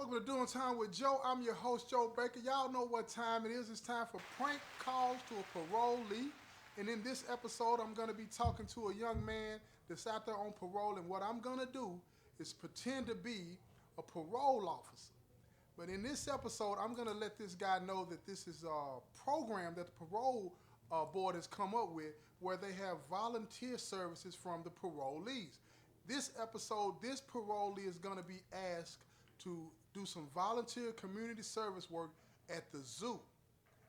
Welcome to Doing Time with Joe. I'm your host, Joe Baker. Y'all know what time it is. It's time for prank calls to a parolee. And in this episode, I'm going to be talking to a young man that's out there on parole. And what I'm going to do is pretend to be a parole officer. But in this episode, I'm going to let this guy know that this is a program that the parole board has come up with where they have volunteer services from the parolees. This episode, this parolee is going to be asked to do some volunteer community service work at the zoo.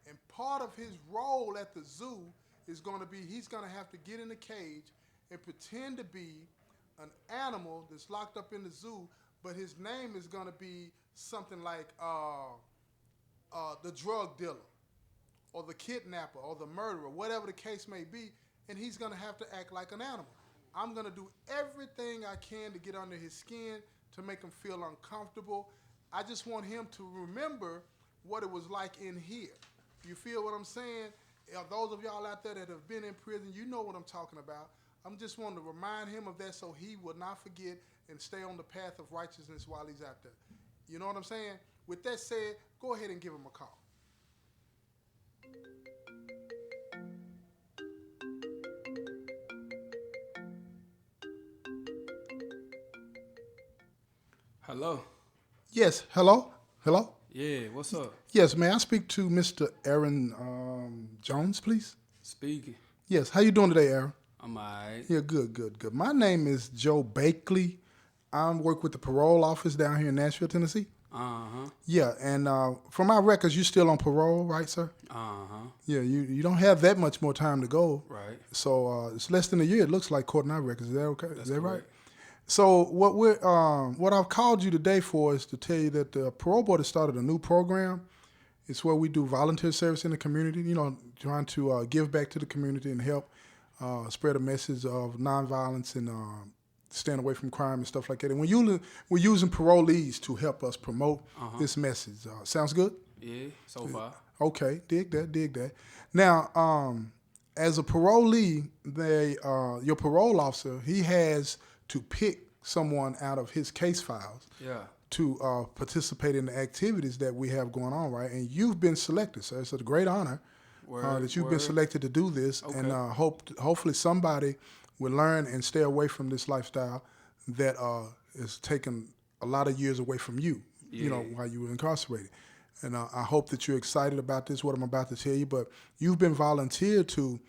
And part of his role at the zoo is going to be he's going to have to get in a cage and pretend to be an animal that's locked up in the zoo, but his name is going to be something like the drug dealer or the kidnapper or the murderer, whatever the case may be, and he's going to have to act like an animal. I'm going to do everything I can to get under his skin to make him feel uncomfortable. I just want him to remember what it was like in here. You feel what I'm saying? Those of y'all out there that have been in prison, you know what I'm talking about. I'm just wanting to remind him of that so he will not forget and stay on the path of righteousness while he's out there. You know what I'm saying? With that said, go ahead and give him a call. Hello. Yes, hello? Hello? Yeah, what's up? Yes, may I speak to Mr. Aaron Jones, please? Speaking. Yes, how you doing today, Aaron? I'm alright. Yeah, good. My name is Joe Bakley. I work with the parole office down here in Nashville, Tennessee. Uh-huh. Yeah, and from my records, you're still on parole, right, sir? Uh-huh. Yeah, you don't have that much more time to go. Right. So it's less than a year, it looks like, according to our records. Is that okay? That's Is that right? correct. So what I've called you today for is to tell you that the parole board has started a new program. It's where we do volunteer service in the community, trying to give back to the community and help spread a message of nonviolence and staying away from crime and stuff like that. And we're using parolees to help us promote this message. Sounds good? Yeah, so far. Okay, dig that. Now, as a parolee, your parole officer, he has to pick someone out of his case files Yeah. to participate in the activities that we have going on, right? And you've been selected, so it's a great honor that you've been selected to do this. Okay. And hopefully somebody will learn and stay away from this lifestyle that is taking a lot of years away from you, while you were incarcerated. And I hope that you're excited about this, what I'm about to tell you. But you've been volunteered to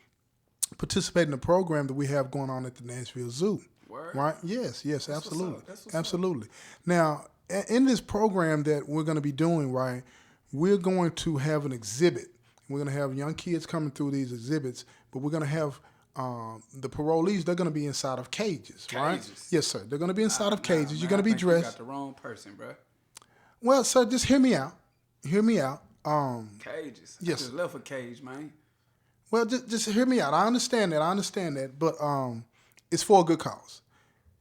participate in the program that we have going on at the Nashville Zoo. Word? Right? Yes, absolutely. That's what's Absolutely. Now, in this program that we're going to be doing, right, we're going to have an exhibit. We're going to have young kids coming through these exhibits, but we're going to have the parolees, they're going to be inside of cages, right? Cages? Yes, sir. They're going to be inside of cages. You're going to be dressed. You got the wrong person, bro. Well, sir, just hear me out. Cages. Yes. I just left a cage, man. Well, just hear me out. I understand that. But it's for a good cause.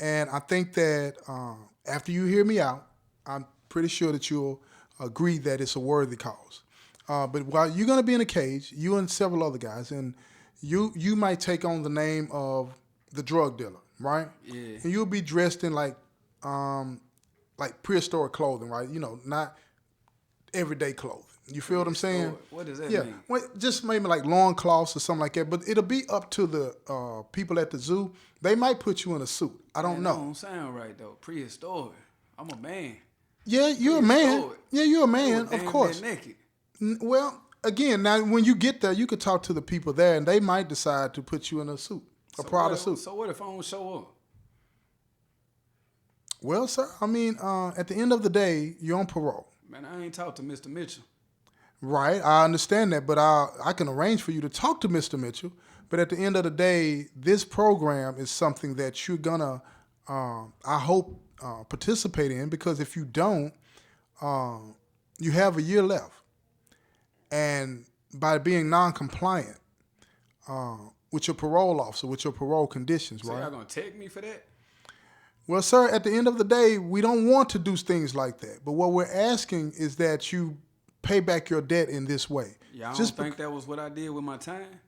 And I think that after you hear me out, I'm pretty sure that you'll agree that it's a worthy cause. But while you're going to be in a cage, you and several other guys, and you might take on the name of the drug dealer, right? Yeah. And you'll be dressed in like prehistoric clothing, right? Not everyday clothing. You feel what I'm saying? What does that Yeah, mean? well, just maybe like loincloths or something like that. But it'll be up to the people at the zoo. They might put you in a suit. I don't know. That don't sound right, though. Prehistoric. I'm a man. Yeah, you're a man. Prehistoric. Yeah, you're a man, Damn of course. near naked. Well, again, now when you get there, you could talk to the people there, and they might decide to put you in a suit, a Prada suit. So what if I don't show up? Well, sir, I mean, at the end of the day, you're on parole. Man, I ain't talked to Mr. Mitchell. Right, I understand that, but I can arrange for you to talk to Mr. Mitchell. But at the end of the day, this program is something that you're gonna, I hope, participate in, because if you don't, you have a year left. And by being non-compliant with your parole officer, with your parole conditions, So right? y'all gonna take me for that? Well, sir, at the end of the day, we don't want to do things like that. But what we're asking is that you pay back your debt in this way. Y'all don't think that was what I did with my time?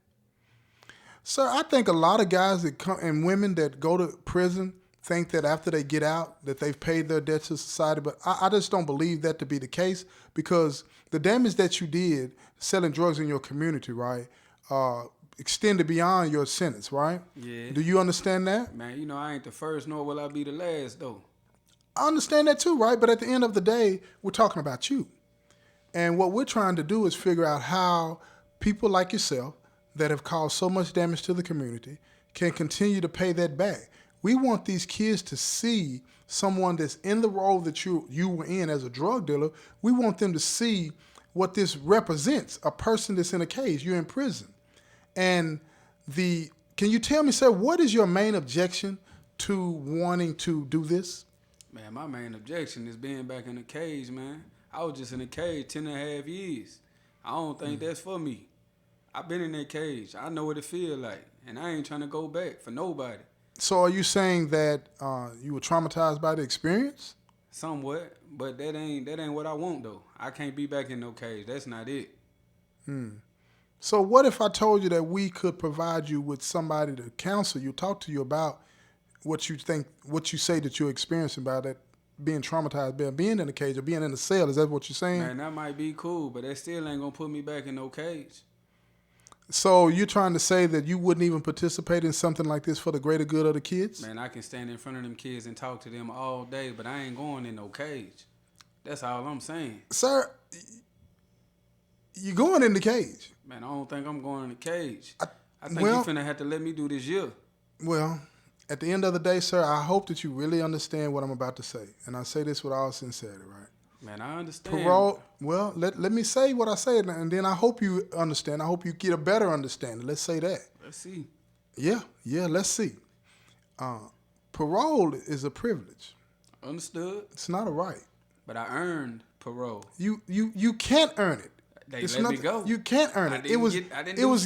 Sir, I think a lot of guys that come and women that go to prison, think that after they get out that they've paid their debt to society, but I just don't believe that to be the case, because the damage that you did selling drugs in your community, right, extended beyond your sentence, right? Yeah. Do you understand that? Man, you know, I ain't the first, nor will I be the last, though. I understand that too, right? But at the end of the day, we're talking about you. And what we're trying to do is figure out how people like yourself that have caused so much damage to the community can continue to pay that back. We want these kids to see someone that's in the role that you were in as a drug dealer. We want them to see what this represents, a person that's in a cage. You're in prison. And can you tell me, sir, what is your main objection to wanting to do this? Man, my main objection is being back in the cage, man. I was just in the cage 10 and a half years. I don't think that's for me. I've been in that cage. I know what it feel like, and I ain't trying to go back for nobody. So are you saying that you were traumatized by the experience? Somewhat, but that ain't what I want, though. I can't be back in no cage. That's not it. So what if I told you that we could provide you with somebody to counsel you, talk to you about what you say that you're experiencing about that, being traumatized, being in a cage or being in a cell? Is that what you're saying? Man, that might be cool, but that still ain't gonna put me back in no cage. So you're trying to say that you wouldn't even participate in something like this for the greater good of the kids? Man, I can stand in front of them kids and talk to them all day, but I ain't going in no cage. That's all I'm saying. Sir, you're going in the cage. Man, I don't think I'm going in the cage. I think well, you finna have to let me do this year. Well, at the end of the day, sir, I hope that you really understand what I'm about to say. And I say this with all sincerity, right? Man, I understand. Parole, well, let me say what I said, and then I hope you understand. I hope you get a better understanding. Let's say that. Let's see. Yeah, let's see. Parole is a privilege. Understood. It's not a right. But I earned parole. You can't earn it. They let me go. You can't earn it. It was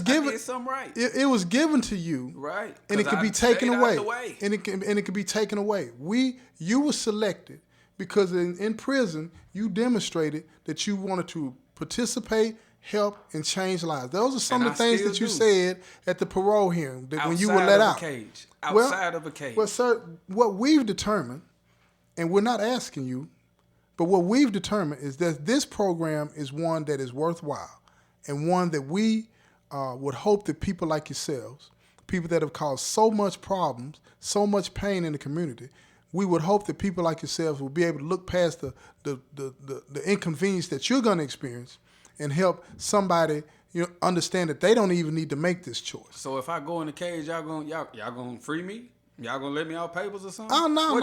given. I did something right. It was given to you. Right. And it could be taken away. Way. And it could be taken away. You were selected because in prison you demonstrated that you wanted to participate, help, and change lives. Those are some of the things that you said at the parole hearing when you were let out. Outside of a cage. Well, sir, what we've determined, and we're not asking you, but what we've determined is that this program is one that is worthwhile and one that we would hope that people like yourselves, people that have caused so much problems, so much pain in the community, we would hope that people like yourselves will be able to look past the inconvenience that you're going to experience and help somebody understand that they don't even need to make this choice. So if I go in the cage, y'all gonna free me? Y'all gonna let me out papers or something? Oh, no,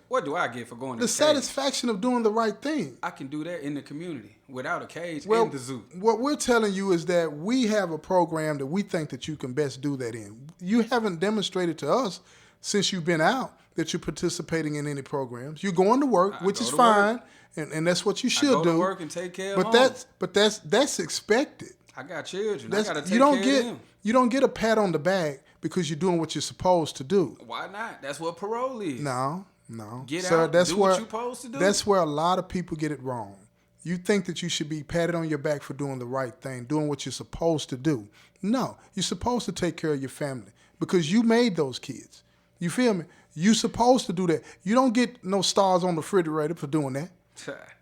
What do I get for going to the cage? satisfaction of doing the right thing. I can do that in the community without a cage Well, and the zoo. What we're telling you is that we have a program that we think that you can best do that in. You haven't demonstrated to us since you've been out that you're participating in any programs. You're going to work, which is fine, and that's what you should do. I go to work and take care of home. That's expected. I got children. I gotta take care of them. You don't get a pat on the back because you're doing what you're supposed to do. Why not? That's what parole is. No. Get Sir, out, that's do where, what you're supposed to do. That's where a lot of people get it wrong. You think that you should be patted on your back for doing the right thing, doing what you're supposed to do. No, you're supposed to take care of your family because you made those kids. You feel me? You're supposed to do that. You don't get no stars on the refrigerator for doing that.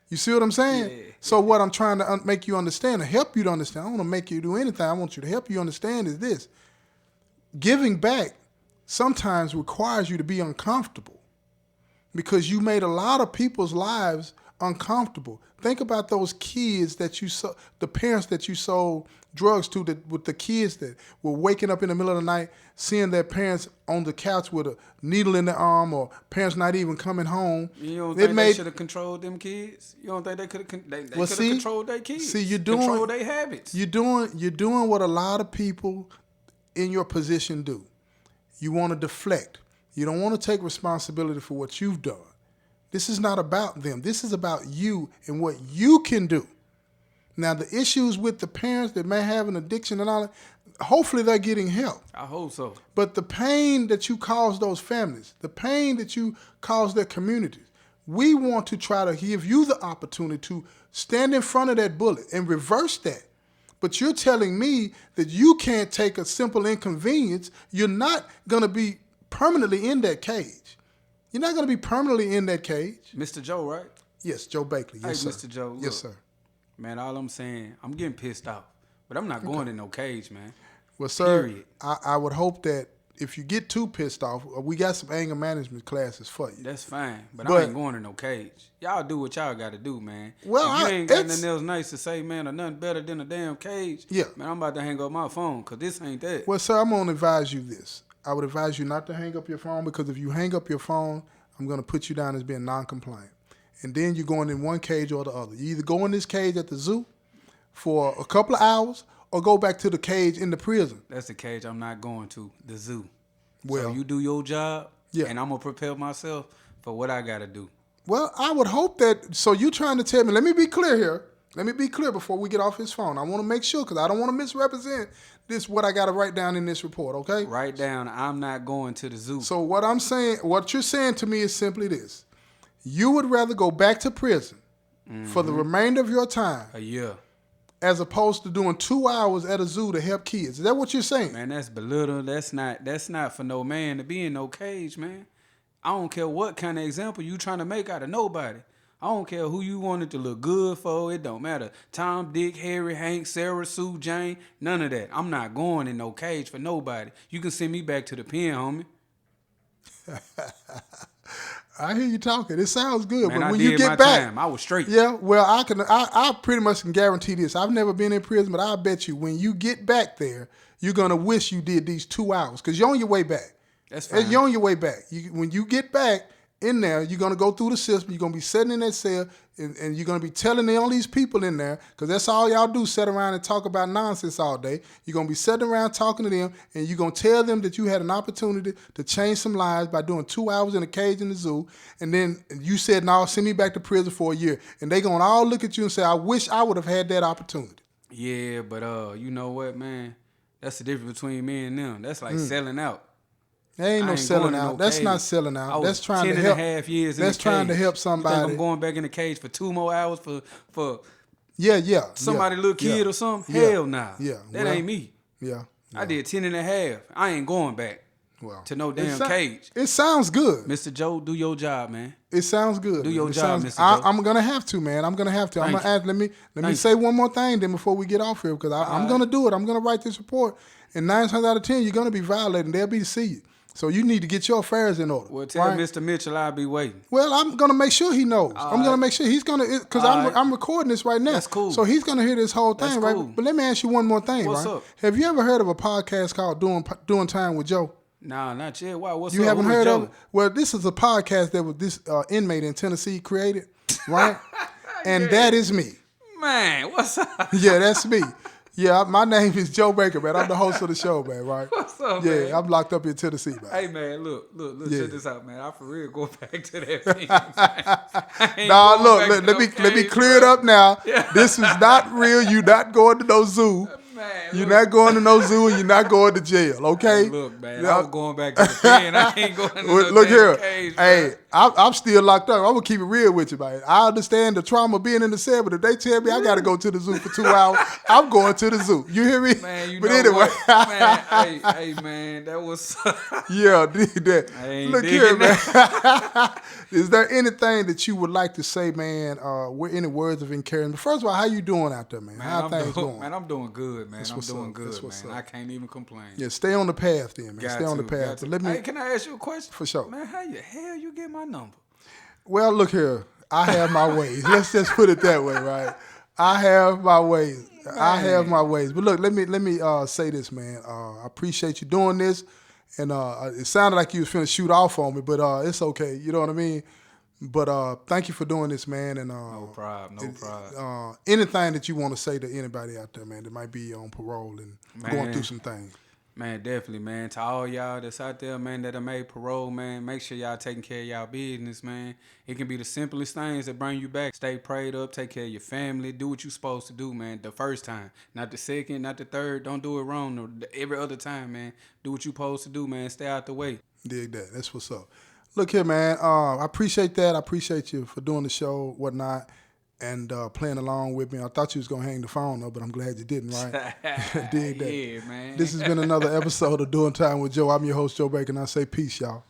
You see what I'm saying? Yeah. So what I'm trying to make you understand, to help you to understand, I don't want to make you do anything. I want you to help you understand is this. Giving back sometimes requires you to be uncomfortable because you made a lot of people's lives uncomfortable. Think about those kids that you saw, the parents that you sold drugs to, with the kids that were waking up in the middle of the night, seeing their parents on the couch with a needle in their arm, or parents not even coming home. You don't think they should have controlled them kids? You don't think they could have controlled their kids? See, control their habits. You're doing what a lot of people in your position do. You want to deflect. You don't want to take responsibility for what you've done. This is not about them. This is about you and what you can do. Now, the issues with the parents that may have an addiction and all that, hopefully they're getting help. I hope so. But the pain that you cause those families, the pain that you cause their communities, we want to try to give you the opportunity to stand in front of that bullet and reverse that. But you're telling me that you can't take a simple inconvenience. You're not going to be permanently in that cage. You're not going to be permanently in that cage. Mr. Joe, right? Yes, Joe Bakley. Yes, Hey, sir. Mr. Joe. Look, Yes, sir. Man, all I'm saying, I'm getting pissed off, but I'm not going in no cage, man. Well, sir, Period. I would hope that if you get too pissed off, we got some anger management classes for you. That's fine, but I ain't going in no cage. Y'all do what y'all got to do, man. Well, if you ain't got nothing else nice to say, man, or nothing better than a damn cage, yeah, man, I'm about to hang up my phone because this ain't that. Well, sir, I'm going to advise you this. I would advise you not to hang up your phone because if you hang up your phone, I'm going to put you down as being non-compliant. And then you're going in one cage or the other. You either go in this cage at the zoo for a couple of hours or go back to the cage in the prison. That's the cage I'm not going to, the zoo. Well, so you do your job, yeah, and I'm going to prepare myself for what I got to do. Well, I would hope that, so you trying to tell me, let me be clear here. Let me be clear before we get off his phone. I want to make sure because I don't want to misrepresent this, what I got to write down in this report, okay? Write down, I'm not going to the zoo. So what I'm saying, what you're saying to me is simply this. You would rather go back to prison for the remainder of your time. A year. As opposed to doing 2 hours at a zoo to help kids. Is that what you're saying? Man, that's belittle. That's not for no man to be in no cage, man. I don't care what kind of example you trying to make out of nobody. I don't care who you want it to look good for. It don't matter. Tom, Dick, Harry, Hank, Sarah, Sue, Jane, none of that. I'm not going in no cage for nobody. You can send me back to the pen, homie. I hear you talking. It sounds good, Man, but I when did you get my back, time. I was straight. Yeah, well, I pretty much can guarantee this. I've never been in prison, but I bet you when you get back there, you're gonna wish you did these 2 hours because you're on your way back. That's fine. You're on your way back. When you get back in there, you're gonna go through the system. You're gonna be sitting in that cell, and you're gonna be telling all these people in there because that's all y'all do: sit around and talk about nonsense all day. You're gonna be sitting around talking to them, and you're gonna tell them that you had an opportunity to change some lives by doing 2 hours in a cage in the zoo, and then you said, "No, send me back to prison for a year," and they gonna all look at you and say, "I wish I would have had that opportunity." Yeah, but you know what, man? That's the difference between me and them. That's like selling out. There ain't no selling out. That's not selling out. That's trying to help. 10.5 years in that's the trying cage. to help somebody. You think I'm going back in the cage for 2 more hours for somebody little kid or something? Hell nah. Yeah. That ain't me. Yeah. I did 10.5. I ain't going back to no damn cage. It sounds good. Mr. Joe, do your job, man. It sounds good. Do your job, Mr. Joe. I'm gonna have to, man. I'm gonna have to. I'm gonna ask. Let me say one more thing then before we get off here because I'm gonna do it. I'm gonna write this report, and 9 times out of 10 you're gonna be violating. They'll be to see you. So you need to get your affairs in order. Well, tell Mr. Mitchell I'll be waiting. Well, I'm gonna make sure he knows. I'm gonna make sure he's gonna because I'm recording this right now. That's cool. So he's gonna hear this whole thing, That's right? cool. But let me ask you one more thing, What's right? up? Have you ever heard of a podcast called Doing Time with Joe? Nah, not yet. Why? What's up? You haven't Who is heard Joe? of it? Well, this is a podcast that was this inmate in Tennessee created, right? And that is me. Man, what's up? Yeah, that's me. Yeah, my name is Joe Baker, man. I'm the host of the show, man, right? What's up, yeah, man? I'm locked up in Tennessee, man. Hey, man, look, Yeah. check this out, man. I for real go back to that thing. Nah, look, let me clear it up now. Yeah. This is not real. You not going to no zoo. Man, You're not going to no zoo and you're not going to jail, okay? Hey, look, man, I was going back to the pen. I ain't going to no Look damn here. cage, Hey, man. I'm still locked up. I'm going to keep it real with you, man. I understand the trauma of being in the cell, but if they tell me I got to go to the zoo for 2 hours, I'm going to the zoo. You hear me? Man, you but know anyway. what? Man, hey, man, that was... Yeah, did that. I ain't Look digging here, man. Is there anything that you would like to say, man? Any words of encouragement? First of all, how you doing out there, man? How things going? Man, I'm doing good, man. I'm doing up. good, That's what's man. up. I can't even complain. Yeah, stay on the path then, man. Stay on the path. But let me. Hey, can I ask you a question? For sure. Man, how the hell you get my number? Well, look here. I have my ways. Let's just put it that way, right? I have my ways. I have my ways. But look, let me say this, man. I appreciate you doing this. And it sounded like you was finna shoot off on me, but it's okay. You know what I mean? But thank you for doing this, man. And No problem. anything that you want to say to anybody out there, man, that might be on parole and going through some things. Man, definitely, man. To all y'all that's out there, man, that have made parole, man, make sure y'all taking care of y'all business, man. It can be the simplest things that bring you back. Stay prayed up, take care of your family, do what you're supposed to do, man, the first time. Not the second, not the third. Don't do it wrong. No, every other time, man. Do what you're supposed to do, man. Stay out the way. Dig that. That's what's up. Look here, man. I appreciate that. I appreciate you for doing the show, whatnot, and playing along with me. I thought you was going to hang the phone up, but I'm glad you didn't, right? Dig that. Yeah, man. This has been another episode of Doing Time with Joe. I'm your host, Joe Baker, and I say peace, y'all.